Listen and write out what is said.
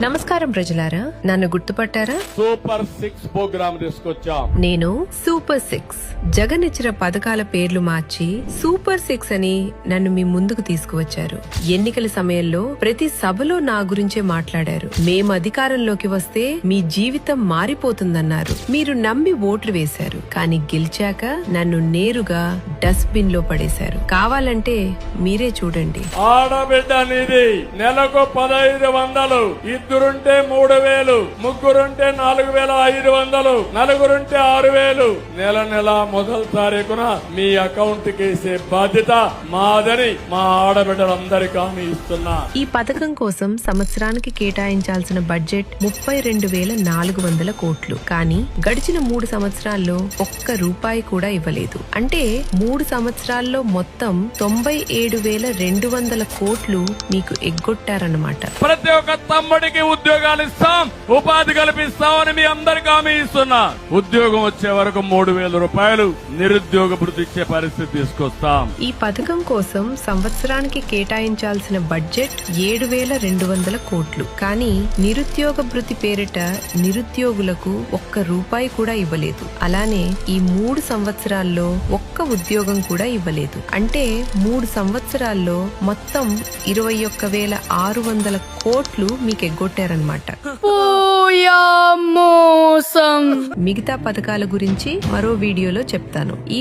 నమస్కారం ప్రజలారా, నన్ను గుర్తుపట్టారా? సూపర్ 6 ప్రోగ్రామ్ తీసుకొచ్చాం. నేను సూపర్ 6 జగన్ ఇచ్చిన పథకాల పేర్లు మార్చి సూపర్ 6 అని నన్ను మీ ముందుకు తీసుకువచ్చారు. ఎన్నికల సమయంలో ప్రతి సభలో నా గురించే మాట్లాడారు. మేము అధికారంలోకి వస్తే మీ జీవితం మారిపోతుందన్నారు. మీరు నమ్మి ఓట్లు వేశారు, కానీ గెలిచాక నన్ను నేరుగా డస్ట్బిన్ లో పడేశారు. కావాలంటే మీరే చూడండి. ఆడబిడ్డ నిధి నెలకు 1500, ఇద్దరుంటే 3000, ముగ్గురుంటే 4500, నలుగురుంటే 6000. నెల నెల మొదటి తారీఖున మీ అకౌంట్ కి వేసే బాధ్యత మాదని మా ఆడబిడ్డలందరికీ హామీ ఇస్తున్నా. ఈ పథకం కోసం సంవత్సరానికి కేటాయించాల్సిన బడ్జెట్ 32,400 కోట్లు. కానీ గడిచిన 3 సంవత్సరాల్లో ఒక్క రూపాయి కూడా ఇవ్వలేదు. అంటే 3 సంవత్సరాల్లో మొత్తం 97,200 కోట్లు మీకు ఎగ్గొట్టారన్నమాట. ప్రతి ఒక్క తమ్ముడికి ఉద్యోగాలు ఇస్తాం, ఉపాధి కల్పిస్తామని మీ అందరికీ హామీ ఇస్తున్నా. ఉద్యోగం వచ్చే వరకు 3,000 రూపాయలు నిరుద్యోగ భృతి ఇచ్చే పరిస్థితి తీసుకొస్తాం. ఈ పథకం కోసం సంవత్సరానికి కేటాయించాల్సిన బడ్జెట్ 7,200 కోట్లు. కానీ నిరుద్యోగ భృతి పేరిట నిరుద్యోగులకు ఒక్క రూపాయి కూడా ఇవ్వలేదు. అలానే ఈ 3 సంవత్సరాల్లో ఒక్క ఉద్యోగం కూడా ఇవ్వలేదు. అంటే 3 సంవత్సరాల్లో మొత్తం 21,600 కోట్లు మీకు ఎగ్గొట్టారన్నమాట. మిగతా పథకాల గురించి మరో వీడియోలో చెప్తాను. ఈ